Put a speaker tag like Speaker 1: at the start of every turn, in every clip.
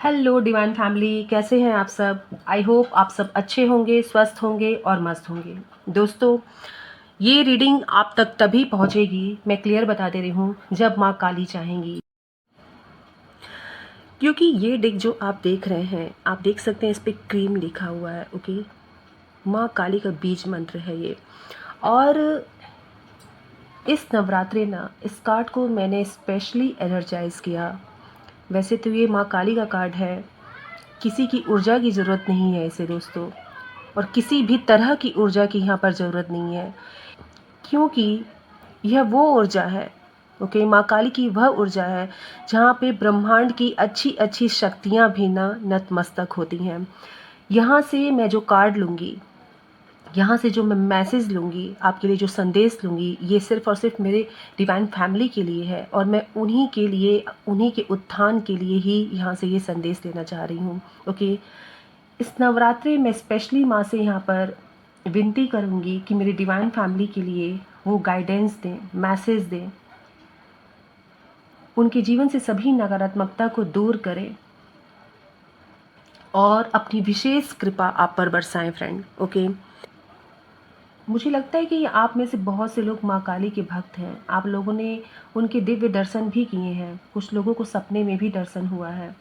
Speaker 1: Hello divine family, कैसे हैं आप सब। आई होप आप सब अच्छे होंगे, स्वस्थ होंगे और मस्त होंगे। दोस्तों, ये रीडिंग आप तक तभी पहुंचेगी, मैं क्लियर बता दे रही हूँ, जब माँ काली चाहेंगी। क्योंकि ये डिक जो आप देख रहे हैं, आप देख सकते हैं इस पर क्रीम लिखा हुआ है। ओके, माँ काली का बीज मंत्र है ये। और इस नवरात्रि ना इस कार्ड को मैंने स्पेशली एनर्जाइज किया। वैसे तो ये माँ काली का कार्ड है, किसी की ऊर्जा की ज़रूरत नहीं है इसे दोस्तों, और किसी भी तरह की ऊर्जा की यहाँ पर ज़रूरत नहीं है, क्योंकि यह वो ऊर्जा है, ओके, माँ काली की वह ऊर्जा है जहाँ पे ब्रह्मांड की अच्छी अच्छी शक्तियाँ भी ना नतमस्तक होती हैं। यहाँ से मैं जो कार्ड लूँगी, यहाँ से जो मैं मैसेज लूँगी, आपके लिए जो संदेश लूँगी, ये सिर्फ़ और सिर्फ मेरे डिवाइन फैमिली के लिए है, और मैं उन्हीं के लिए, उन्हीं के उत्थान के लिए ही यहाँ से ये संदेश देना चाह रही हूँ। ओके, इस नवरात्रि में स्पेशली माँ से यहाँ पर विनती करूँगी कि मेरी डिवाइन फैमिली के लिए वो गाइडेंस दें, मैसेज दें, उनके जीवन से सभी नकारात्मकता को दूर करें और अपनी विशेष कृपा आप पर बरसाएं फ्रेंड। ओके, मुझे लगता है कि आप में से बहुत से लोग माँ काली के भक्त हैं। आप लोगों ने उनके दिव्य दर्शन भी किए हैं, कुछ लोगों को सपने में भी दर्शन हुआ है।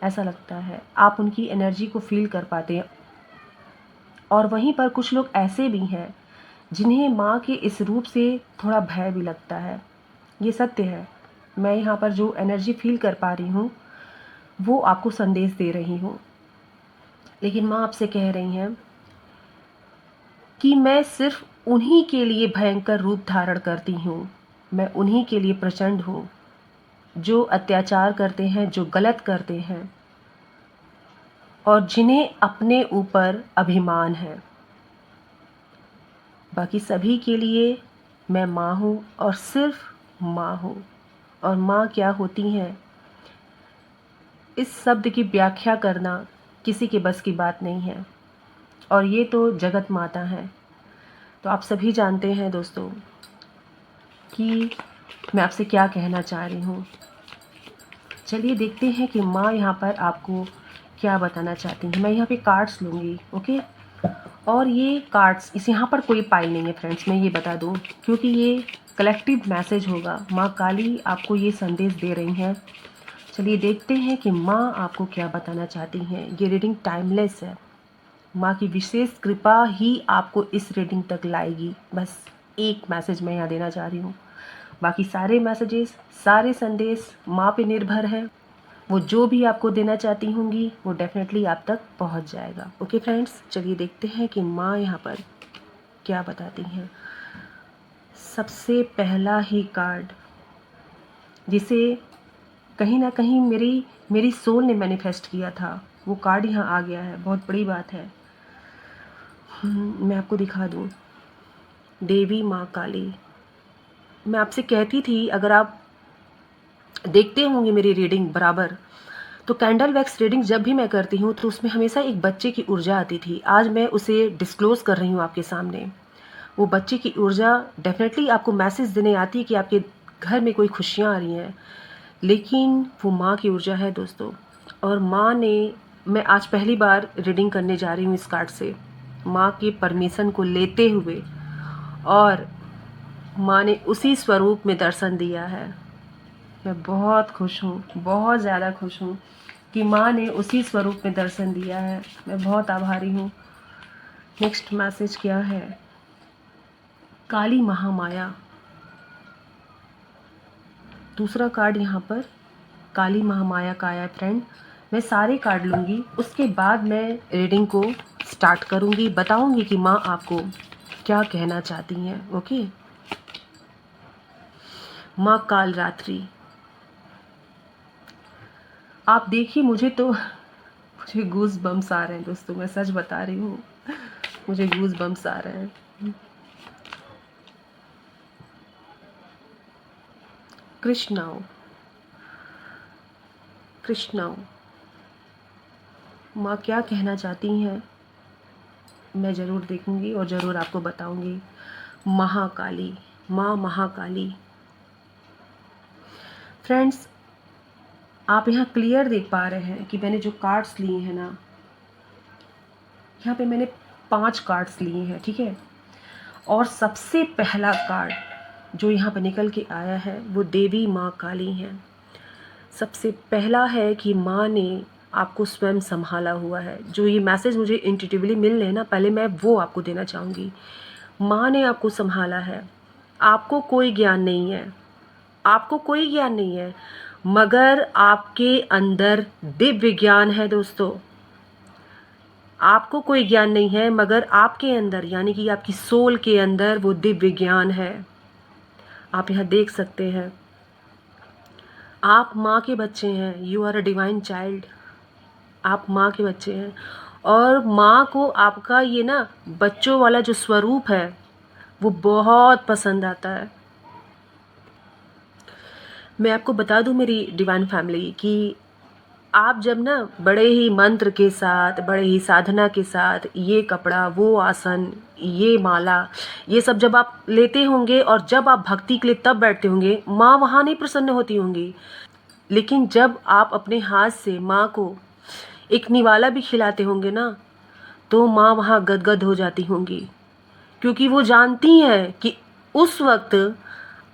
Speaker 1: ऐसा लगता है आप उनकी एनर्जी को फील कर पाते हैं। और वहीं पर कुछ लोग ऐसे भी हैं जिन्हें माँ के इस रूप से थोड़ा भय भी लगता है। ये सत्य है, मैं यहाँ पर जो एनर्जी फील कर पा रही हूँ वो आपको संदेश दे रही हूँ। लेकिन माँ आपसे कह रही हैं कि मैं सिर्फ उन्हीं के लिए भयंकर रूप धारण करती हूँ, मैं उन्हीं के लिए प्रचंड हूँ जो अत्याचार करते हैं, जो गलत करते हैं और जिन्हें अपने ऊपर अभिमान है। बाकी सभी के लिए मैं माँ हूँ और सिर्फ माँ हूँ। और माँ क्या होती हैं, इस शब्द की व्याख्या करना किसी के बस की बात नहीं है, और ये तो जगत माता है। तो आप सभी जानते हैं दोस्तों कि मैं आपसे क्या कहना चाह रही हूँ। चलिए देखते हैं कि माँ यहाँ पर आपको क्या बताना चाहती हैं। मैं यहाँ पे कार्ड्स लूँगी, ओके। और ये कार्ड्स, इस यहाँ पर कोई पाइल नहीं है फ्रेंड्स, मैं ये बता दूँ, क्योंकि ये कलेक्टिव मैसेज होगा। माँ काली आपको ये संदेश दे रही हैं। चलिए देखते हैं कि माँ आपको क्या बताना चाहती हैं। ये रीडिंग टाइमलेस है, माँ की विशेष कृपा ही आपको इस रीडिंग तक लाएगी। बस एक मैसेज मैं यहाँ देना चाह रही हूँ, बाकी सारे मैसेजेस, सारे संदेश माँ पे निर्भर है। वो जो भी आपको देना चाहती होंगी वो डेफिनेटली आप तक पहुँच जाएगा। ओके फ्रेंड्स, चलिए देखते हैं कि माँ यहाँ पर क्या बताती हैं। सबसे पहला ही कार्ड, जिसे कहीं ना कहीं मेरी सोल ने मैनिफेस्ट किया था, वो कार्ड यहाँ आ गया है। बहुत बड़ी बात है। मैं आपको दिखा दूँ। देवी माँ काली, मैं आपसे कहती थी, अगर आप देखते होंगे मेरी रीडिंग बराबर, तो कैंडल वैक्स रीडिंग जब भी मैं करती हूँ तो उसमें हमेशा एक बच्चे की ऊर्जा आती थी। आज मैं उसे डिस्क्लोज़ कर रही हूँ आपके सामने। वो बच्चे की ऊर्जा डेफिनेटली आपको मैसेज देने आती है कि आपके घर में कोई खुशियाँ आ रही हैं, लेकिन वो माँ की ऊर्जा है दोस्तों। और माँ ने, मैं आज पहली बार रीडिंग करने जा रही हूँ इस कार्ड से, माँ के परमिशन को लेते हुए, और माँ ने उसी स्वरूप में दर्शन दिया है। मैं बहुत खुश हूँ, बहुत ज़्यादा खुश हूँ कि माँ ने उसी स्वरूप में दर्शन दिया है। मैं बहुत आभारी हूँ। नेक्स्ट मैसेज क्या है। काली महामाया, दूसरा कार्ड यहाँ पर काली महामाया का आया फ्रेंड। मैं सारे कार्ड लूँगी, उसके बाद मैं रीडिंग को स्टार्ट करूँगी, बताऊँगी कि माँ आपको क्या कहना चाहती हैं। ओके, माँ काल रात्रि, आप देखिए, मुझे गूज बम्स आ रहे हैं दोस्तों, मैं सच बता रही हूँ, मुझे गूज बम्स आ रहे हैं। कृष्णाओ, कृष्णाओ, माँ क्या कहना चाहती हैं मैं ज़रूर देखूंगी और ज़रूर आपको बताऊंगी। महाकाली, माँ महाकाली, फ्रेंड्स आप यहाँ क्लियर देख पा रहे हैं कि मैंने जो कार्ड्स लिए हैं ना, यहाँ पे मैंने 5 कार्ड्स लिए हैं, ठीक है। और सबसे पहला कार्ड जो यहाँ पे निकल के आया है वो देवी माँ काली हैं। सबसे पहला है कि माँ ने आपको स्वयं संभाला हुआ है। जो ये मैसेज मुझे इंट्यूटिवली मिल रहे हैं ना, पहले मैं वो आपको देना चाहूँगी। माँ ने आपको संभाला है। आपको कोई ज्ञान नहीं है, आपको कोई ज्ञान नहीं है, मगर आपके अंदर दिव्य ज्ञान है दोस्तों। आपको कोई ज्ञान नहीं है, मगर आपके अंदर, यानी कि आपकी सोल के अंदर वो दिव्य ज्ञान है। आप यहाँ देख सकते हैं, आप माँ के बच्चे हैं। You are a divine child. आप माँ के बच्चे हैं और माँ को आपका ये ना बच्चों वाला जो स्वरूप है वो बहुत पसंद आता है। मैं आपको बता दूं मेरी डिवाइन फैमिली कि आप जब ना बड़े ही मंत्र के साथ, बड़े ही साधना के साथ ये कपड़ा, वो आसन, ये माला, ये सब जब आप लेते होंगे और जब आप भक्ति के लिए तब बैठते होंगे, माँ वहाँ नहीं प्रसन्न होती होंगी। लेकिन जब आप अपने हाथ से माँ को एक निवाला भी खिलाते होंगे ना, तो माँ वहाँ गदगद हो जाती होंगी, क्योंकि वो जानती हैं कि उस वक्त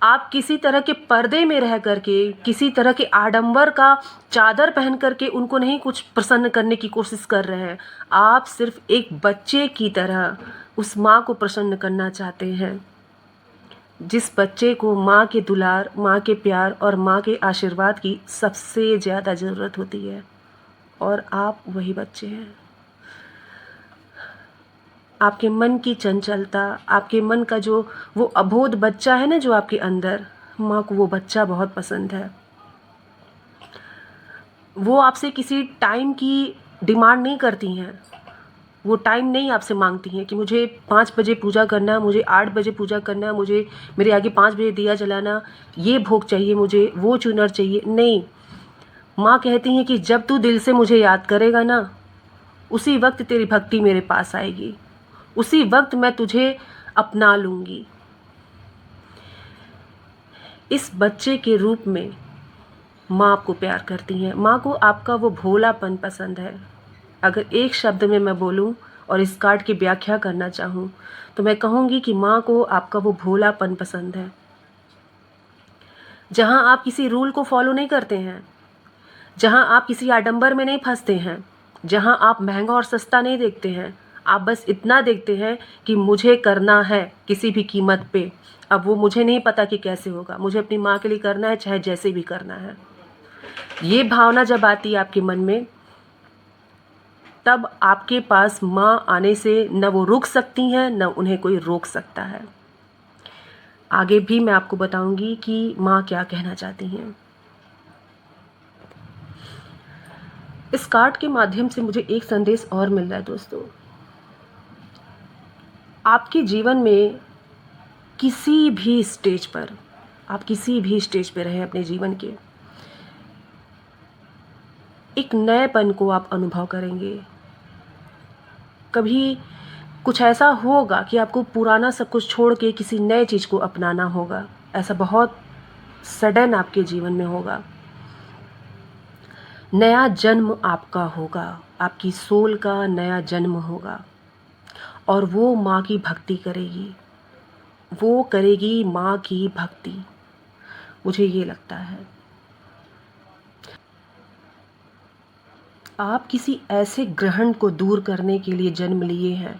Speaker 1: आप किसी तरह के पर्दे में रह करके, किसी तरह के आडंबर का चादर पहन करके उनको नहीं कुछ प्रसन्न करने की कोशिश कर रहे हैं। आप सिर्फ एक बच्चे की तरह उस माँ को प्रसन्न करना चाहते हैं, जिस बच्चे को माँ के दुलार, माँ के प्यार और माँ के आशीर्वाद की सबसे ज़्यादा ज़रूरत होती है। और आप वही बच्चे हैं। आपके मन की चंचलता, आपके मन का जो वो अबोध बच्चा है ना जो आपके अंदर, माँ को वो बच्चा बहुत पसंद है। वो आपसे किसी टाइम की डिमांड नहीं करती हैं। वो टाइम नहीं आपसे मांगती हैं कि मुझे 5 बजे पूजा करना है, मुझे 8 बजे पूजा करना है, मुझे मेरे आगे 5 बजे दिया जलाना, ये भोग चाहिए मुझे, वो चुनर चाहिए। नहीं, माँ कहती हैं कि जब तू दिल से मुझे याद करेगा ना, उसी वक्त तेरी भक्ति मेरे पास आएगी, उसी वक्त मैं तुझे अपना लूँगी। इस बच्चे के रूप में माँ आपको प्यार करती हैं। माँ को आपका वो भोलापन पसंद है। अगर एक शब्द में मैं बोलूँ और इस कार्ड की व्याख्या करना चाहूँ तो मैं कहूँगी कि माँ को आपका वो भोलापन पसंद है। जहाँ आप किसी रूल को फॉलो नहीं करते हैं, जहाँ आप किसी आडंबर में नहीं फंसते हैं, जहाँ आप महंगा और सस्ता नहीं देखते हैं, आप बस इतना देखते हैं कि मुझे करना है किसी भी कीमत पे। अब वो मुझे नहीं पता कि कैसे होगा, मुझे अपनी माँ के लिए करना है, चाहे जैसे भी करना है। ये भावना जब आती है आपके मन में, तब आपके पास माँ आने से न वो रुक सकती हैं, न उन्हें कोई रोक सकता है। आगे भी मैं आपको बताऊंगी कि माँ क्या कहना चाहती हैं। इस कार्ड के माध्यम से मुझे एक संदेश और मिल रहा है दोस्तों। आपके जीवन में किसी भी स्टेज पर, आप किसी भी स्टेज पर रहें अपने जीवन के, एक नएपन को आप अनुभव करेंगे। कभी कुछ ऐसा होगा कि आपको पुराना सब कुछ छोड़ के किसी नए चीज़ को अपनाना होगा। ऐसा बहुत सडन आपके जीवन में होगा। नया जन्म आपका होगा, आपकी सोल का नया जन्म होगा और वो माँ की भक्ति करेगी, वो करेगी माँ की भक्ति। मुझे ये लगता है आप किसी ऐसे ग्रहण को दूर करने के लिए जन्म लिए हैं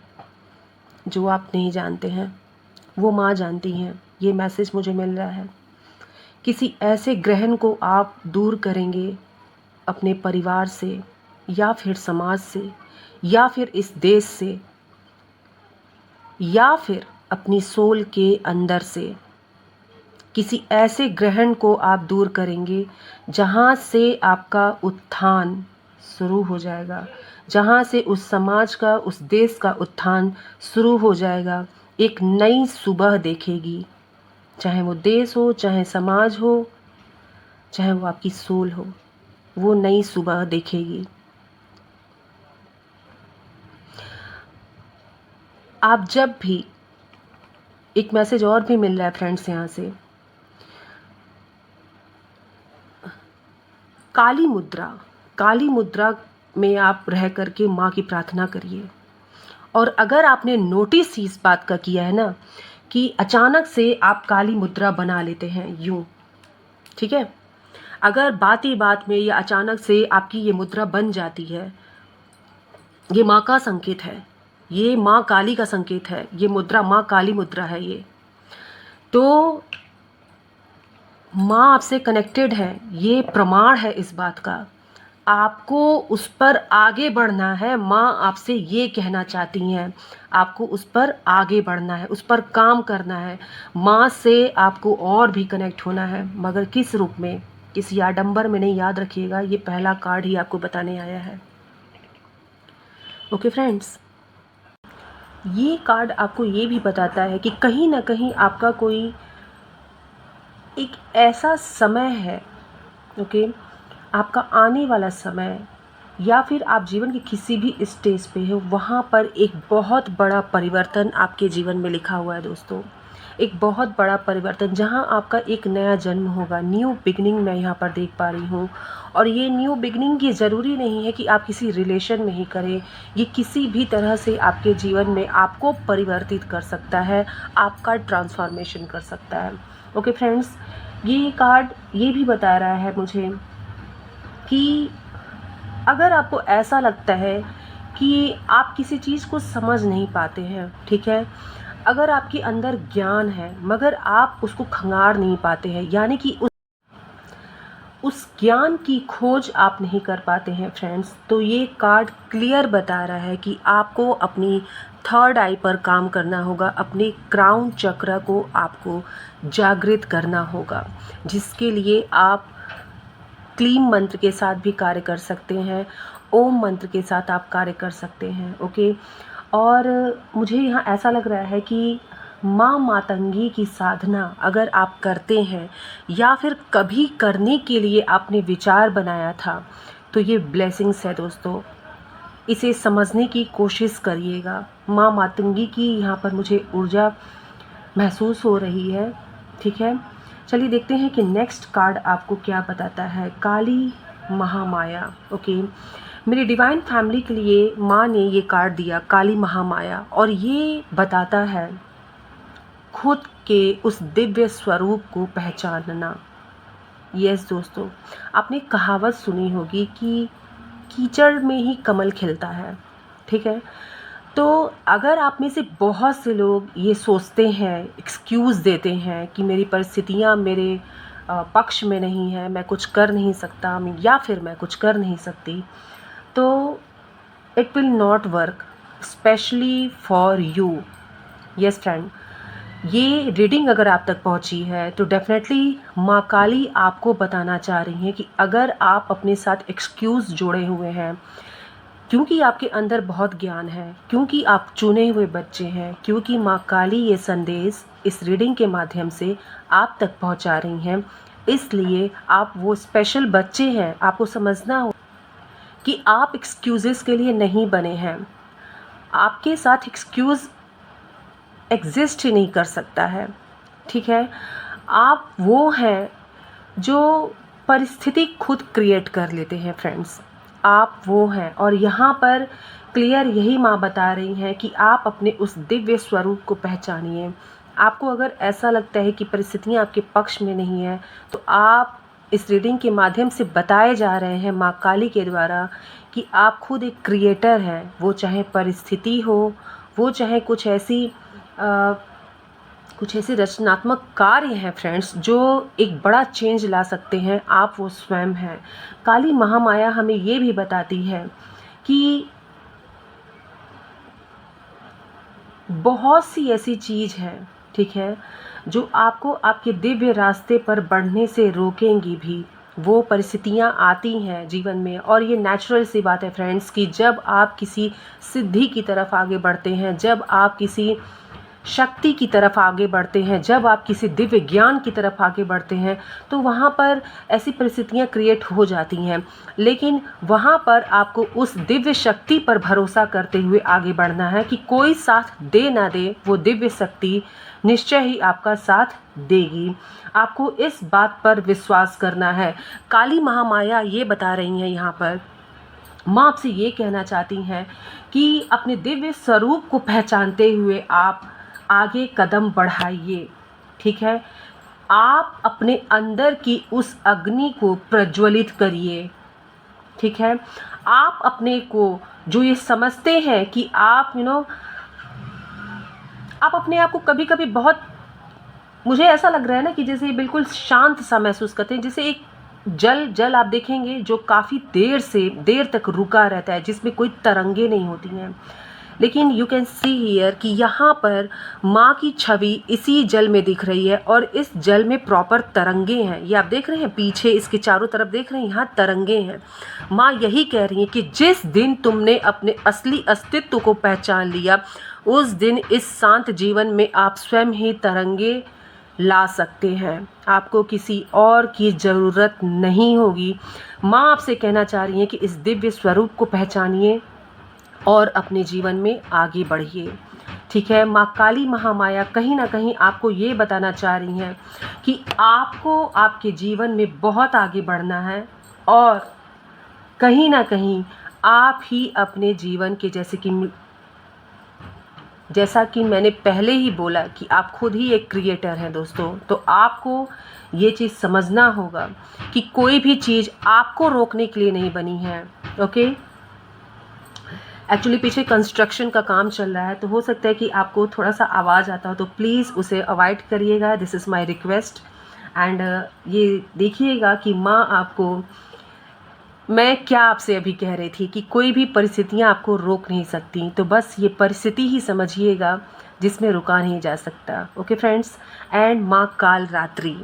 Speaker 1: जो आप नहीं जानते हैं, वो माँ जानती हैं। ये मैसेज मुझे मिल रहा है। किसी ऐसे ग्रहण को आप दूर करेंगे अपने परिवार से, या फिर समाज से, या फिर इस देश से, या फिर अपनी सोल के अंदर से। किसी ऐसे ग्रहण को आप दूर करेंगे जहाँ से आपका उत्थान शुरू हो जाएगा, जहाँ से उस समाज का, उस देश का उत्थान शुरू हो जाएगा। एक नई सुबह देखेगी, चाहे वो देश हो, चाहे समाज हो, चाहे वो आपकी सोल हो, वो नई सुबह देखेगी। आप जब भी, एक मैसेज और भी मिल रहा है फ्रेंड्स यहाँ से, काली मुद्रा में आप रह करके माँ की प्रार्थना करिए। और अगर आपने नोटिस इस बात का किया है ना कि अचानक से आप काली मुद्रा बना लेते हैं यूं, ठीक है, अगर बात ही बात में या अचानक से आपकी ये मुद्रा बन जाती है, ये माँ का संकेत है, ये माँ काली का संकेत है, ये मुद्रा माँ काली मुद्रा है। ये तो माँ आपसे कनेक्टेड है, ये प्रमाण है इस बात का। आपको उस पर आगे बढ़ना है, माँ आपसे ये कहना चाहती हैं, आपको उस पर आगे बढ़ना है, उस पर काम करना है, माँ से आपको और भी कनेक्ट होना है, मगर किस रूप में, किसी आडंबर में नहीं। याद रखिएगा, ये पहला कार्ड ही आपको बताने आया है। ओके फ्रेंड्स, ये कार्ड आपको ये भी बताता है कि कहीं ना कहीं आपका कोई एक ऐसा समय है, ओके, आपका आने वाला समय, या फिर आप जीवन के किसी भी स्टेज पे हो, वहाँ पर एक बहुत बड़ा परिवर्तन आपके जीवन में लिखा हुआ है दोस्तों। एक बहुत बड़ा परिवर्तन, जहाँ आपका एक नया जन्म होगा, न्यू बिगनिंग मैं यहाँ पर देख पा रही हूँ। और ये न्यू बिगनिंग ये ज़रूरी नहीं है कि आप किसी रिलेशन में ही करें, ये किसी भी तरह से आपके जीवन में आपको परिवर्तित कर सकता है, आपका ट्रांसफॉर्मेशन कर सकता है। ओके फ्रेंड्स, ये कार्ड ये भी बता रहा है मुझे कि अगर आपको ऐसा लगता है कि आप किसी चीज़ को समझ नहीं पाते हैं, ठीक है, अगर आपके अंदर ज्ञान है मगर आप उसको खंगार नहीं पाते हैं, यानी कि उस ज्ञान की खोज आप नहीं कर पाते हैं फ्रेंड्स, तो ये कार्ड क्लियर बता रहा है कि आपको अपनी थर्ड आई पर काम करना होगा, अपने क्राउन चक्र को आपको जागृत करना होगा, जिसके लिए आप क्लीम मंत्र के साथ भी कार्य कर सकते हैं, ओम मंत्र के साथ आप कार्य कर सकते हैं। ओके, और मुझे यहाँ ऐसा लग रहा है कि माँ मातंगी की साधना अगर आप करते हैं या फिर कभी करने के लिए आपने विचार बनाया था, तो ये ब्लेसिंग्स है दोस्तों, इसे समझने की कोशिश करिएगा। माँ मातंगी की यहाँ पर मुझे ऊर्जा महसूस हो रही है, ठीक है। चलिए देखते हैं कि नेक्स्ट कार्ड आपको क्या बताता है। काली महामाया। ओके, मेरी डिवाइन फैमिली के लिए माँ ने ये कार्ड दिया, काली महामाया, और ये बताता है खुद के उस दिव्य स्वरूप को पहचानना। यस दोस्तों, आपने कहावत सुनी होगी कि कीचड़ में ही कमल खिलता है, ठीक है। तो अगर आप में से बहुत से लोग ये सोचते हैं, एक्सक्यूज़ देते हैं कि मेरी परिस्थितियाँ मेरे पक्ष में नहीं है, मैं कुछ कर नहीं सकता या फिर मैं कुछ कर नहीं सकती, तो it will not work specially for you. Yes friend, ये रीडिंग अगर आप तक पहुंची है तो डेफिनेटली माँ काली आपको बताना चाह रही हैं कि अगर आप अपने साथ एक्सक्यूज़ जोड़े हुए हैं, क्योंकि आपके अंदर बहुत ज्ञान है, क्योंकि आप चुने हुए बच्चे हैं, क्योंकि माँ काली ये संदेश इस रीडिंग के माध्यम से आप तक पहुंचा रही हैं, इसलिए आप वो स्पेशल बच्चे हैं। आपको समझना हो कि आप एक्सक्यूज़ेस के लिए नहीं बने हैं, आपके साथ एक्सक्यूज़ एग्जिस्ट ही नहीं कर सकता है, ठीक है। आप वो हैं जो परिस्थिति खुद क्रिएट कर लेते हैं फ्रेंड्स, आप वो हैं। और यहाँ पर क्लियर यही माँ बता रही हैं कि आप अपने उस दिव्य स्वरूप को पहचानिए। आपको अगर ऐसा लगता है कि परिस्थितियाँ आपके पक्ष में नहीं है, तो आप इस रीडिंग के माध्यम से बताए जा रहे हैं माँ काली के द्वारा कि आप खुद एक क्रिएटर हैं। वो चाहे परिस्थिति हो, वो चाहे कुछ ऐसे रचनात्मक कार्य हैं फ्रेंड्स जो एक बड़ा चेंज ला सकते हैं, आप वो स्वयं हैं। काली महामाया हमें ये भी बताती है कि बहुत सी ऐसी चीज़ है, ठीक है, जो आपको आपके दिव्य रास्ते पर बढ़ने से रोकेंगी भी। वो परिस्थितियाँ आती हैं जीवन में, और ये नेचुरल सी बात है फ्रेंड्स कि जब आप किसी सिद्धि की तरफ आगे बढ़ते हैं, जब आप किसी शक्ति की तरफ आगे बढ़ते हैं, जब आप किसी दिव्य ज्ञान की तरफ आगे बढ़ते हैं, तो वहाँ पर ऐसी परिस्थितियाँ क्रिएट हो जाती हैं, लेकिन वहाँ पर आपको उस दिव्य शक्ति पर भरोसा करते हुए आगे बढ़ना है कि कोई साथ दे ना दे, वो दिव्य शक्ति निश्चय ही आपका साथ देगी। आपको इस बात पर विश्वास करना है। काली महामाया ये बता रही हैं यहाँ पर, माँ आपसे ये कहना चाहती हैं कि अपने दिव्य स्वरूप को पहचानते हुए आप आगे कदम बढ़ाइए, ठीक है। आप अपने अंदर की उस अग्नि को प्रज्वलित करिए, ठीक है। आप अपने को जो ये समझते हैं कि आप आप अपने आप को कभी कभी बहुत, मुझे ऐसा लग रहा है ना कि जैसे बिल्कुल शांत सा महसूस करते हैं, जैसे एक जल आप देखेंगे जो काफ़ी देर तक रुका रहता है, जिसमें कोई तरंगे नहीं होती हैं, लेकिन यू कैन सी हियर कि यहाँ पर माँ की छवि इसी जल में दिख रही है और इस जल में प्रॉपर तरंगे हैं। ये आप देख रहे हैं पीछे, इसके चारों तरफ देख रहे हैं, यहाँ तरंगे हैं। माँ यही कह रही है कि जिस दिन तुमने अपने असली अस्तित्व को पहचान लिया, उस दिन इस शांत जीवन में आप स्वयं ही तरंगे ला सकते हैं। आपको किसी और की ज़रूरत नहीं होगी। माँ आपसे कहना चाह रही है कि इस दिव्य स्वरूप को पहचानिए और अपने जीवन में आगे बढ़िए, ठीक है। माँ काली महामाया कहीं ना कहीं आपको ये बताना चाह रही हैं कि आपको आपके जीवन में बहुत आगे बढ़ना है और कहीं ना कहीं आप ही अपने जीवन के, जैसा कि मैंने पहले ही बोला कि आप खुद ही एक क्रिएटर हैं दोस्तों, तो आपको ये चीज़ समझना होगा कि कोई भी चीज़ आपको रोकने के लिए नहीं बनी है, ओके। एक्चुअली पीछे कंस्ट्रक्शन का काम चल रहा है, तो हो सकता है कि आपको थोड़ा सा आवाज़ आता हो, तो प्लीज़ उसे अवॉइड करिएगा, this is my request. And ये देखिएगा कि माँ आपको, मैं क्या आपसे अभी कह रही थी कि कोई भी परिस्थितियाँ आपको रोक नहीं सकती, तो बस ये परिस्थिति ही समझिएगा जिसमें रुका नहीं जा सकता, ओके फ्रेंड्स। एंड माँ काल रात्रि,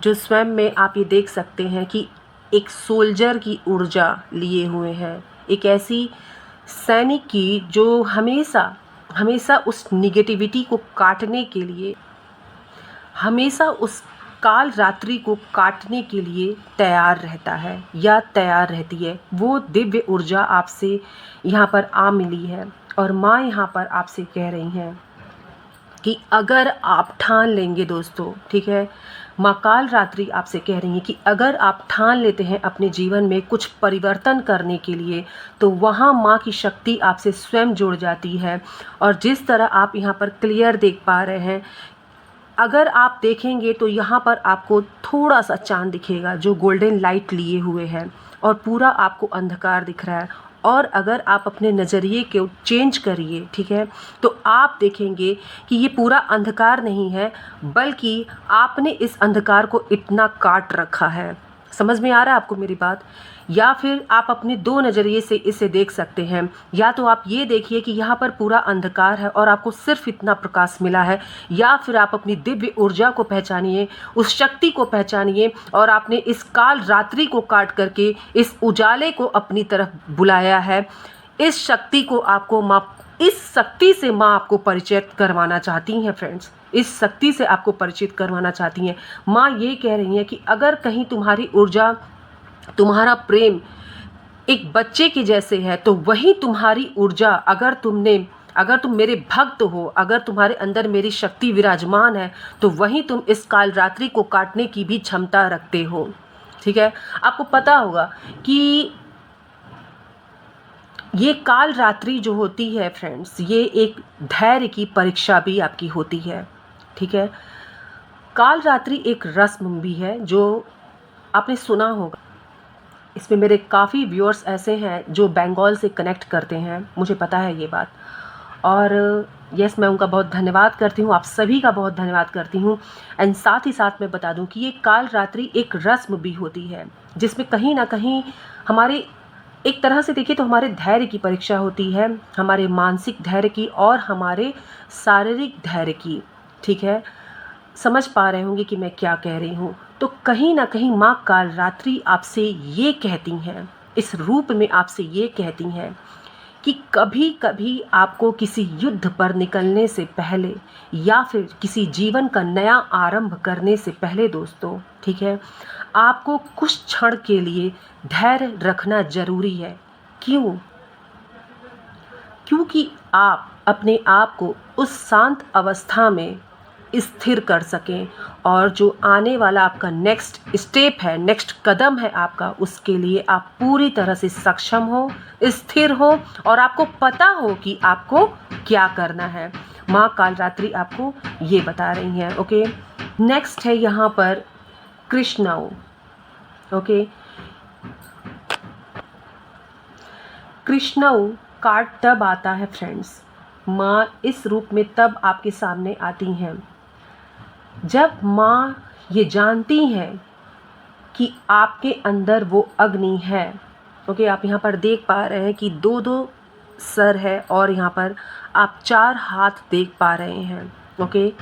Speaker 1: जो स्वयं में आप ये देख सकते हैं कि एक सोल्जर की ऊर्जा लिए हुए हैं, एक ऐसी सैनिक की जो हमेशा उस निगेटिविटी को काटने के लिए, हमेशा उस काल रात्रि को काटने के लिए तैयार रहता है या तैयार रहती है। वो दिव्य ऊर्जा आपसे यहाँ पर आ मिली है और माँ यहाँ पर आपसे कह रही हैं कि अगर आप ठान लेंगे दोस्तों, ठीक है, माँ काल रात्रि आपसे कह रही है कि अगर आप ठान लेते हैं अपने जीवन में कुछ परिवर्तन करने के लिए, तो वहाँ माँ की शक्ति आपसे स्वयं जुड़ जाती है। और जिस तरह आप यहाँ पर क्लियर देख पा रहे हैं, अगर आप देखेंगे तो यहाँ पर आपको थोड़ा सा चांद दिखेगा जो गोल्डन लाइट लिए हुए है और पूरा आपको अंधकार दिख रहा है। और अगर आप अपने नज़रिए को चेंज करिए, ठीक है, तो आप देखेंगे कि ये पूरा अंधकार नहीं है, बल्कि आपने इस अंधकार को इतना काट रखा है। समझ में आ रहा है आपको मेरी बात? या फिर आप अपने दो नज़रिए से इसे देख सकते हैं। या तो आप ये देखिए कि यहाँ पर पूरा अंधकार है और आपको सिर्फ इतना प्रकाश मिला है, या फिर आप अपनी दिव्य ऊर्जा को पहचानिए, उस शक्ति को पहचानिए और आपने इस काल रात्रि को काट करके इस उजाले को अपनी तरफ बुलाया है। इस शक्ति को आपको इस शक्ति से माँ आपको परिचित करवाना चाहती हैं फ्रेंड्स, इस शक्ति से आपको परिचित करवाना चाहती हैं। माँ ये कह रही हैं कि अगर कहीं तुम्हारी ऊर्जा, तुम्हारा प्रेम एक बच्चे के जैसे है, तो वही तुम्हारी ऊर्जा, अगर तुम मेरे भक्त हो, अगर तुम्हारे अंदर मेरी शक्ति विराजमान है, तो वही तुम इस काल रात्रि को काटने की भी क्षमता रखते हो, ठीक है। आपको पता होगा कि ये काल रात्रि जो होती है फ्रेंड्स, ये एक धैर्य की परीक्षा भी आपकी होती है, ठीक है। काल रात्रि एक रस्म भी है जो आपने सुना होगा। इसमें मेरे काफ़ी व्यूअर्स ऐसे हैं जो बंगाल से कनेक्ट करते हैं, मुझे पता है ये बात। और यस, मैं उनका बहुत धन्यवाद करती हूँ, आप सभी का बहुत धन्यवाद करती हूँ। एंड साथ ही साथ मैं बता दूँ कि ये काल रात्रि एक रस्म भी होती है, जिसमें कहीं ना कहीं हमारे, एक तरह से देखिए तो हमारे धैर्य की परीक्षा होती है, हमारे मानसिक धैर्य की और हमारे शारीरिक धैर्य की, ठीक है। समझ पा रहे होंगे कि मैं क्या कह रही हूँ। तो कहीं ना कहीं माँ काल रात्रि आपसे ये कहती हैं, इस रूप में आपसे ये कहती हैं कि कभी कभी आपको किसी युद्ध पर निकलने से पहले या फिर किसी जीवन का नया आरंभ करने से पहले दोस्तों, ठीक है, आपको कुछ क्षण के लिए धैर्य रखना ज़रूरी है। क्यों? क्योंकि आप अपने आप को उस शांत अवस्था में स्थिर कर सकें और जो आने वाला आपका नेक्स्ट स्टेप है, नेक्स्ट कदम है आपका, उसके लिए आप पूरी तरह से सक्षम हो, स्थिर हो और आपको पता हो कि आपको क्या करना है। माँ कालरात्रि आपको ये बता रही हैं। ओके, नेक्स्ट है यहाँ पर कृष्णाओ। ओके, कृष्णाओ कार्ड तब आता है फ्रेंड्स, माँ इस रूप में तब आपके सामने आती हैं जब माँ ये जानती हैं कि आपके अंदर वो अग्नि है। ओके, आप यहाँ पर देख पा रहे हैं कि दो दो सर है और यहाँ पर आप 4 हाथ देख पा रहे हैं। ओके,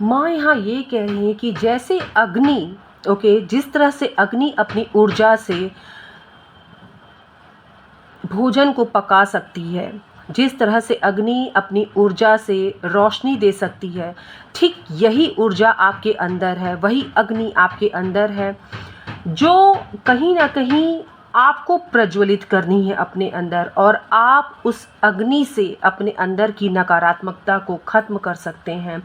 Speaker 1: माँ यहाँ ये कह रही है कि जैसे अग्नि, ओके, जिस तरह से अग्नि अपनी ऊर्जा से भोजन को पका सकती है, जिस तरह से अग्नि अपनी ऊर्जा से रोशनी दे सकती है, ठीक यही ऊर्जा आपके अंदर है, वही अग्नि आपके अंदर है जो कहीं ना कहीं आपको प्रज्वलित करनी है अपने अंदर, और आप उस अग्नि से अपने अंदर की नकारात्मकता को ख़त्म कर सकते हैं।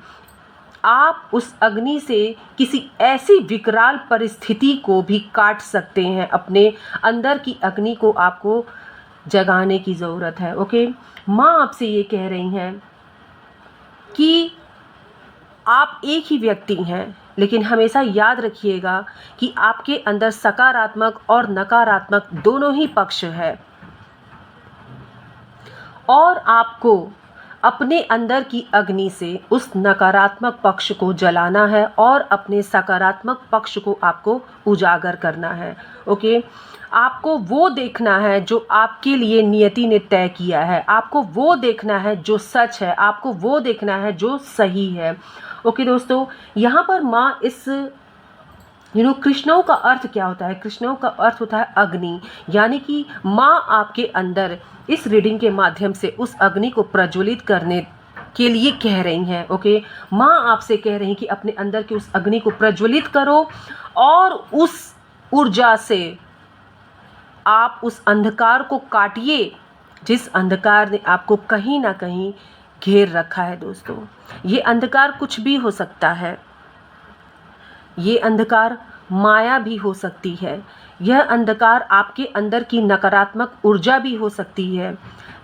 Speaker 1: आप उस अग्नि से किसी ऐसी विकराल परिस्थिति को भी काट सकते हैं। अपने अंदर की अग्नि को आपको जगाने की ज़रूरत है। ओके, माँ आपसे ये कह रही हैं कि आप एक ही व्यक्ति हैं, लेकिन हमेशा याद रखिएगा कि आपके अंदर सकारात्मक और नकारात्मक दोनों ही पक्ष है और आपको अपने अंदर की अग्नि से उस नकारात्मक पक्ष को जलाना है और अपने सकारात्मक पक्ष को आपको उजागर करना है। ओके, आपको वो देखना है जो आपके लिए नियति ने तय किया है, आपको वो देखना है जो सच है, आपको वो देखना है जो सही है। ओके दोस्तों, यहाँ पर माँ इस कृष्णाओं का अर्थ क्या होता है? कृष्णाओं का अर्थ होता है अग्नि, यानी कि माँ आपके अंदर इस रीडिंग के माध्यम से उस अग्नि को प्रज्वलित करने के लिए कह रही हैं। ओके, माँ आपसे कह रही हैं कि अपने अंदर की उस अग्नि को प्रज्वलित करो और उस ऊर्जा से आप उस अंधकार को काटिए जिस अंधकार ने आपको कहीं ना कहीं घेर रखा है। दोस्तों, ये अंधकार कुछ भी हो सकता है, ये अंधकार माया भी हो सकती है, यह अंधकार आपके अंदर की नकारात्मक ऊर्जा भी हो सकती है,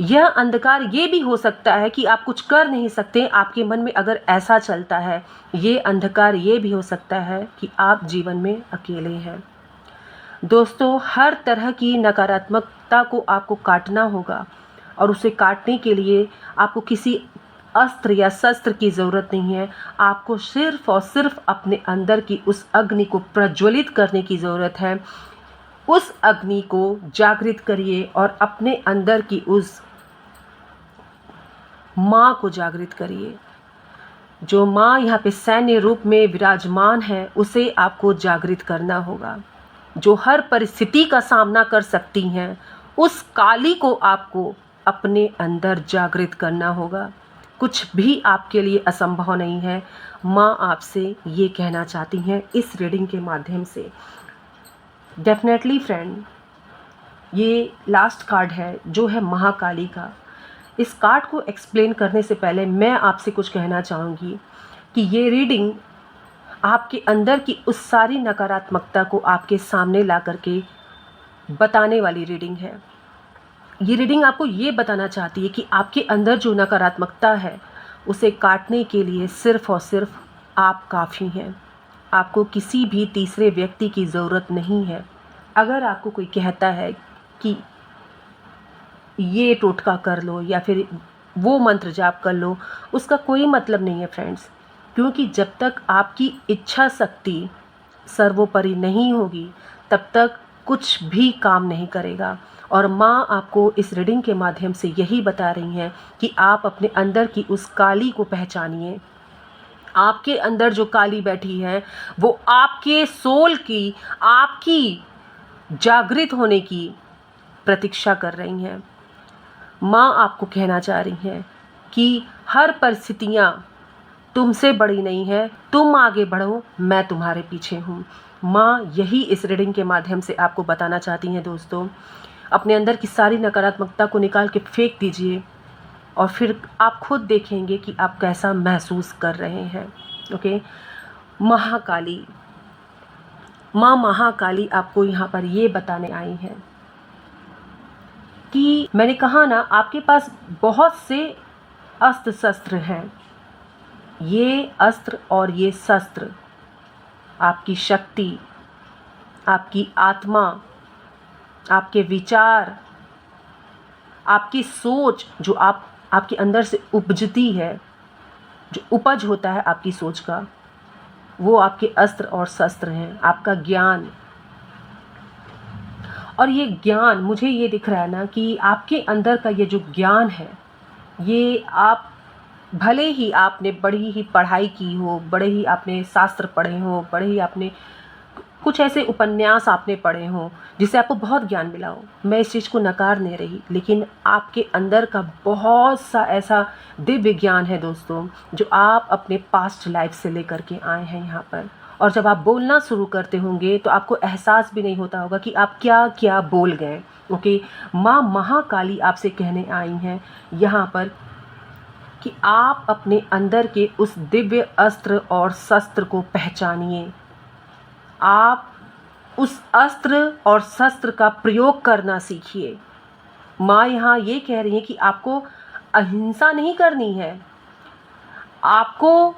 Speaker 1: यह अंधकार ये भी हो सकता है कि आप कुछ कर नहीं सकते, आपके मन में अगर ऐसा चलता है, ये अंधकार ये भी हो सकता है कि आप जीवन में अकेले हैं। दोस्तों, हर तरह की नकारात्मकता को आपको काटना होगा और उसे काटने के लिए आपको किसी अस्त्र या शस्त्र की ज़रूरत नहीं है, आपको सिर्फ और सिर्फ अपने अंदर की उस अग्नि को प्रज्वलित करने की ज़रूरत है। उस अग्नि को जागृत करिए और अपने अंदर की उस माँ को जागृत करिए। जो माँ यहाँ पे सैन्य रूप में विराजमान है, उसे आपको जागृत करना होगा। जो हर परिस्थिति का सामना कर सकती हैं, उस काली को आपको अपने अंदर जागृत करना होगा। कुछ भी आपके लिए असंभव नहीं है। माँ आपसे ये कहना चाहती हैं इस रीडिंग के माध्यम से। डेफिनेटली फ्रेंड, ये लास्ट कार्ड है जो है महाकाली का। इस कार्ड को एक्सप्लेन करने से पहले मैं आपसे कुछ कहना चाहूँगी कि ये रीडिंग आपके अंदर की उस सारी नकारात्मकता को आपके सामने ला करके बताने वाली रीडिंग है। ये रीडिंग आपको ये बताना चाहती है कि आपके अंदर जो नकारात्मकता है उसे काटने के लिए सिर्फ और सिर्फ आप काफ़ी हैं। आपको किसी भी तीसरे व्यक्ति की ज़रूरत नहीं है। अगर आपको कोई कहता है कि ये टोटका कर लो या फिर वो मंत्र जाप कर लो, उसका कोई मतलब नहीं है फ्रेंड्स, क्योंकि जब तक आपकी इच्छा शक्ति सर्वोपरि नहीं होगी तब तक कुछ भी काम नहीं करेगा। और माँ आपको इस रीडिंग के माध्यम से यही बता रही हैं कि आप अपने अंदर की उस काली को पहचानिए। आपके अंदर जो काली बैठी है वो आपके सोल की, आपकी जागृत होने की प्रतीक्षा कर रही हैं। माँ आपको कहना चाह रही हैं कि हर परिस्थितियाँ तुमसे बड़ी नहीं है, तुम आगे बढ़ो, मैं तुम्हारे पीछे हूँ। माँ यही इस रीडिंग के माध्यम से आपको बताना चाहती हैं दोस्तों। अपने अंदर की सारी नकारात्मकता को निकाल के फेंक दीजिए और फिर आप खुद देखेंगे कि आप कैसा महसूस कर रहे हैं। ओके। महाकाली, माँ महाकाली आपको यहाँ पर ये बताने आई हैं कि मैंने कहा ना, आपके पास बहुत से अस्त्र शस्त्र हैं। ये अस्त्र और ये शस्त्र आपकी शक्ति, आपकी आत्मा, आपके विचार, आपकी सोच जो आपके अंदर से उपजती है, जो उपज होता है आपकी सोच का, वो आपके अस्त्र और शस्त्र हैं। आपका ज्ञान, और ये ज्ञान मुझे ये दिख रहा है ना कि आपके अंदर का ये जो ज्ञान है, ये आप भले ही आपने बड़ी ही पढ़ाई की हो, बड़े ही आपने शास्त्र पढ़े हो, बड़े ही आपने कुछ ऐसे उपन्यास आपने पढ़े हों जिससे आपको बहुत ज्ञान मिला हो, मैं इस चीज़ को नकार नहीं रही, लेकिन आपके अंदर का बहुत सा ऐसा दिव्य ज्ञान है दोस्तों जो आप अपने पास्ट लाइफ से लेकर के आए हैं यहाँ पर। और जब आप बोलना शुरू करते होंगे तो आपको एहसास भी नहीं होता होगा कि आप क्या क्या बोल गए। ओके। माँ महाकाली आपसे कहने आई हैं यहाँ पर कि आप अपने अंदर के उस दिव्य अस्त्र और शस्त्र को पहचानिए। आप उस अस्त्र और शस्त्र का प्रयोग करना सीखिए। माँ यहाँ ये कह रही है कि आपको अहिंसा नहीं करनी है, आपको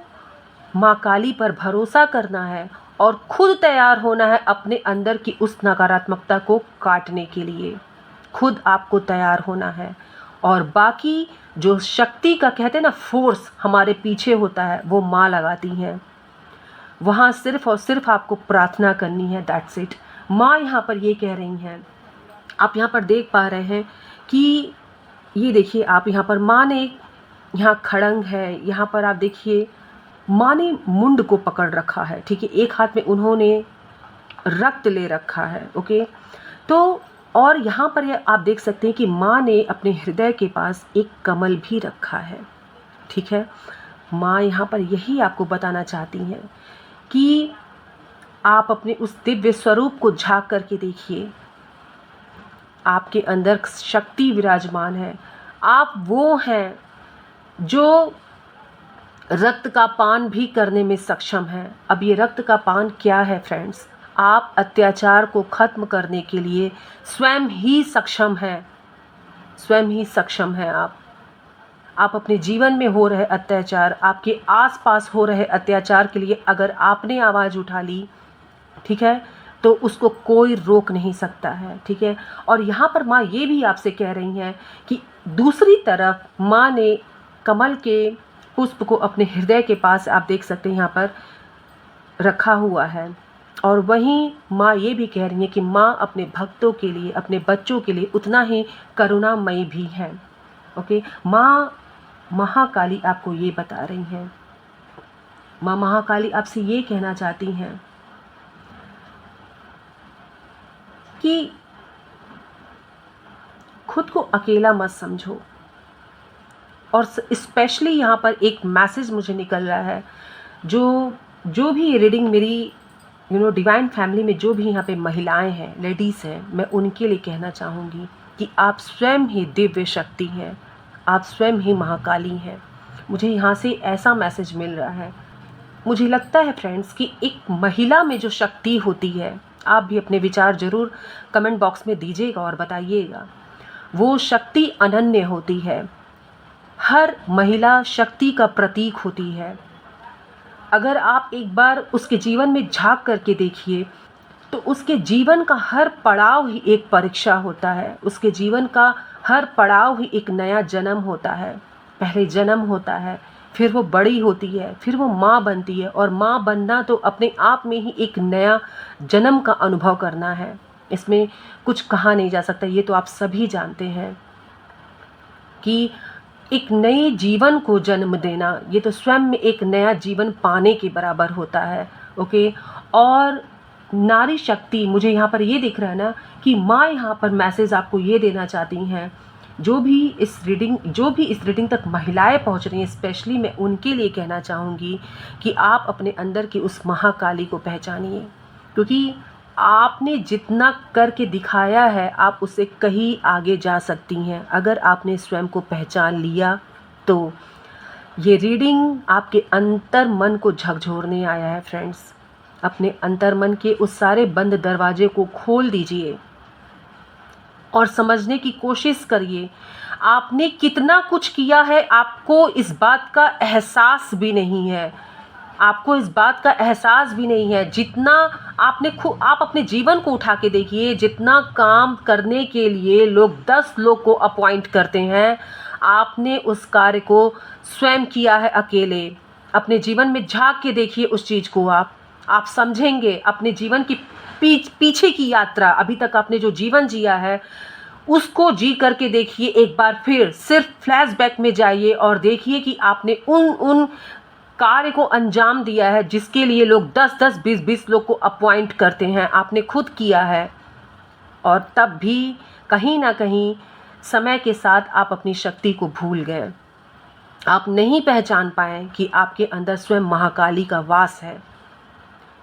Speaker 1: माँ काली पर भरोसा करना है और खुद तैयार होना है अपने अंदर की उस नकारात्मकता को काटने के लिए। खुद आपको तैयार होना है और बाकी जो शक्ति का कहते हैं ना फोर्स हमारे पीछे होता है, वो माँ लगाती हैं। वहाँ सिर्फ और सिर्फ आपको प्रार्थना करनी है, दैट्स इट। माँ यहाँ पर ये कह रही हैं, आप यहाँ पर देख पा रहे हैं कि ये देखिए, आप यहाँ पर माँ ने यहाँ खड़ंग है, यहाँ पर आप देखिए माँ ने मुंड को पकड़ रखा है, ठीक है, एक हाथ में उन्होंने रक्त ले रखा है। ओके। तो और यहाँ पर आप देख सकते हैं कि माँ ने अपने हृदय के पास एक कमल भी रखा है, ठीक है। माँ यहाँ पर यही आपको बताना चाहती हैं कि आप अपने उस दिव्य स्वरूप को झांक करके देखिए, आपके अंदर शक्ति विराजमान है। आप वो हैं जो रक्त का पान भी करने में सक्षम है। अब ये रक्त का पान क्या है फ्रेंड्स? आप अत्याचार को ख़त्म करने के लिए स्वयं ही सक्षम हैं, स्वयं ही सक्षम हैं आप अपने जीवन में हो रहे अत्याचार, आपके आसपास हो रहे अत्याचार के लिए अगर आपने आवाज़ उठा ली, ठीक है, तो उसको कोई रोक नहीं सकता है, ठीक है। और यहाँ पर माँ ये भी आपसे कह रही हैं कि दूसरी तरफ माँ ने कमल के पुष्प को अपने हृदय के पास आप देख सकते हैं यहाँ पर रखा हुआ है। और वहीं माँ ये भी कह रही है कि माँ अपने भक्तों के लिए, अपने बच्चों के लिए उतना ही करुणामयी भी है। ओके। माँ महाकाली आपको ये बता रही हैं, माँ महाकाली आपसे ये कहना चाहती हैं कि खुद को अकेला मत समझो। और स्पेशली यहाँ पर एक मैसेज मुझे निकल रहा है, जो भी रीडिंग मेरी डिवाइन फैमिली में जो भी यहाँ पे महिलाएं हैं, लेडीज़ हैं, मैं उनके लिए कहना चाहूँगी कि आप स्वयं ही दिव्य शक्ति हैं, आप स्वयं ही महाकाली हैं। मुझे यहाँ से ऐसा मैसेज मिल रहा है। मुझे लगता है फ्रेंड्स कि एक महिला में जो शक्ति होती है, आप भी अपने विचार ज़रूर कमेंट बॉक्स में दीजिएगा और बताइएगा, वो शक्ति अनन्य होती है। हर महिला शक्ति का प्रतीक होती है। अगर आप एक बार उसके जीवन में झांक करके देखिए तो उसके जीवन का हर पड़ाव ही एक परीक्षा होता है, उसके जीवन का हर पड़ाव ही एक नया जन्म होता है। पहले जन्म होता है, फिर वो बड़ी होती है, फिर वो माँ बनती है, और माँ बनना तो अपने आप में ही एक नया जन्म का अनुभव करना है। इसमें कुछ कहा नहीं जा सकता, ये तो आप सभी जानते हैं कि एक नए जीवन को जन्म देना, ये तो स्वयं में एक नया जीवन पाने के बराबर होता है। ओके। और नारी शक्ति, मुझे यहाँ पर ये दिख रहा है ना कि माँ यहाँ पर मैसेज आपको ये देना चाहती हैं। जो भी इस रीडिंग तक महिलाएं पहुँच रही हैं, स्पेशली मैं उनके लिए कहना चाहूँगी कि आप अपने अंदर की उस महाकाली को पहचानिए, क्योंकि आपने जितना करके दिखाया है आप उससे कहीं आगे जा सकती हैं अगर आपने स्वयं को पहचान लिया तो। ये रीडिंग आपके अंतर मन को झकझोरने आया है फ्रेंड्स। अपने अंतर मन के उस सारे बंद दरवाजे को खोल दीजिए और समझने की कोशिश करिए आपने कितना कुछ किया है। आपको इस बात का एहसास भी नहीं है, आपको इस बात का एहसास भी नहीं है जितना आप अपने जीवन को उठा के देखिए, जितना काम करने के लिए लोग 10 लोग को अपॉइंट करते हैं, आपने उस कार्य को स्वयं किया है अकेले। अपने जीवन में झांक के देखिए उस चीज़ को, आप समझेंगे अपने जीवन की पीछे की यात्रा। अभी तक आपने जो जीवन जिया है उसको जी करके देखिए एक बार फिर, सिर्फ फ्लैशबैक में जाइए और देखिए कि आपने उन कार्य को अंजाम दिया है जिसके लिए लोग 10-10, 20-20 लोग को अपॉइंट करते हैं, आपने खुद किया है। और तब भी कहीं ना कहीं समय के साथ आप अपनी शक्ति को भूल गए, आप नहीं पहचान पाए कि आपके अंदर स्वयं महाकाली का वास है।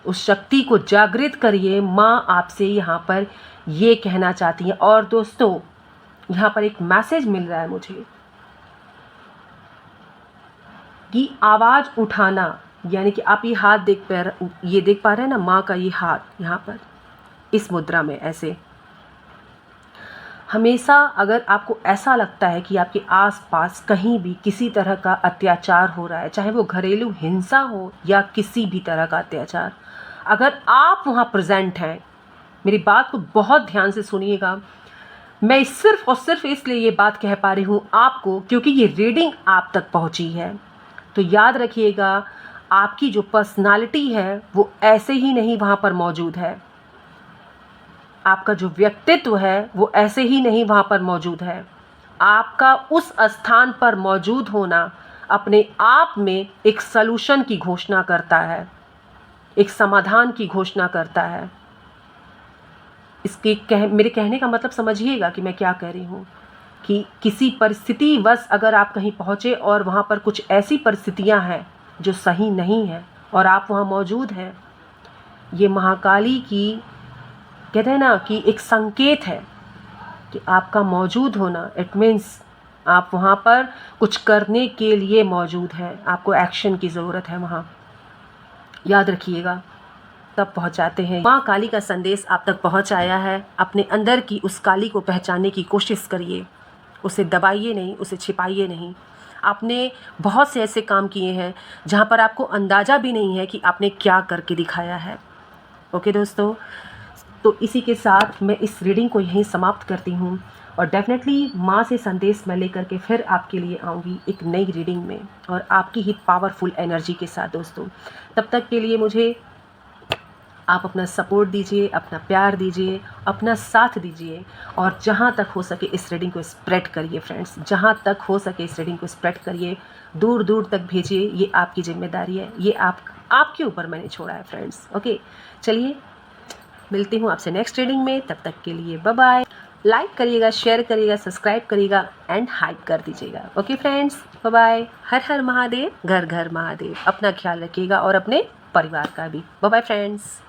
Speaker 1: उस शक्ति को जागृत करिए, माँ आपसे यहाँ पर ये कहना चाहती हैं। और दोस्तों, यहाँ पर एक मैसेज मिल रहा है मुझे कि आवाज़ उठाना, यानी कि आप ये हाथ देख पा रहे हैं ना, माँ का ये हाथ यहाँ पर इस मुद्रा में ऐसे। हमेशा अगर आपको ऐसा लगता है कि आपके आसपास कहीं भी किसी तरह का अत्याचार हो रहा है, चाहे वो घरेलू हिंसा हो या किसी भी तरह का अत्याचार, अगर आप वहाँ प्रेजेंट हैं, मेरी बात को बहुत ध्यान से सुनिएगा। मैं सिर्फ और सिर्फ इसलिए ये बात कह पा रही हूँ आपको क्योंकि ये रीडिंग आप तक पहुँची है। तो याद रखिएगा, आपकी जो पर्सनालिटी है वो ऐसे ही नहीं वहाँ पर मौजूद है, आपका जो व्यक्तित्व है वो ऐसे ही नहीं वहाँ पर मौजूद है। आपका उस स्थान पर मौजूद होना अपने आप में एक सलूशन की घोषणा करता है, एक समाधान की घोषणा करता है। मेरे कहने का मतलब समझिएगा कि मैं क्या कह रही हूँ कि किसी परिस्थितिवश अगर आप कहीं पहुँचे और वहाँ पर कुछ ऐसी परिस्थितियाँ हैं जो सही नहीं हैं और आप वहाँ मौजूद हैं, ये महाकाली की, कहते हैं ना कि एक संकेत है कि आपका मौजूद होना, इट मीन्स आप वहाँ पर कुछ करने के लिए मौजूद हैं, आपको एक्शन की ज़रूरत है वहाँ। याद रखिएगा, तब पहुँचाते हैं। माँ काली का संदेश आप तक पहुँच आया है। अपने अंदर की उस काली को पहचानने की कोशिश करिए, उसे दबाइए नहीं, उसे छिपाइए नहीं। आपने बहुत से ऐसे काम किए हैं जहाँ पर आपको अंदाज़ा भी नहीं है कि आपने क्या करके दिखाया है। ओके दोस्तों, तो इसी के साथ मैं इस रीडिंग को यहीं समाप्त करती हूँ और डेफिनेटली माँ से संदेश मैं लेकर के फिर आपके लिए आऊँगी एक नई रीडिंग में और आपकी ही पावरफुल एनर्जी के साथ दोस्तों। तब तक के लिए मुझे आप अपना सपोर्ट दीजिए, अपना प्यार दीजिए, अपना साथ दीजिए और जहाँ तक हो सके इस रीडिंग को स्प्रेड करिए फ्रेंड्स। जहाँ तक हो सके इस रीडिंग को स्प्रेड करिए, दूर दूर तक भेजिए। ये आपकी जिम्मेदारी है, ये आपके ऊपर मैंने छोड़ा है फ्रेंड्स। ओके, चलिए मिलती हूँ आपसे नेक्स्ट रीडिंग में। तब तक के लिए बाय बाय। लाइक करिएगा, शेयर करिएगा, सब्सक्राइब करिएगा एंड हाइप कर दीजिएगा। Okay friends, bye bye. हर हर महादेव, घर घर महादेव। अपना ख्याल रखिएगा और अपने परिवार का भी। Bye bye friends.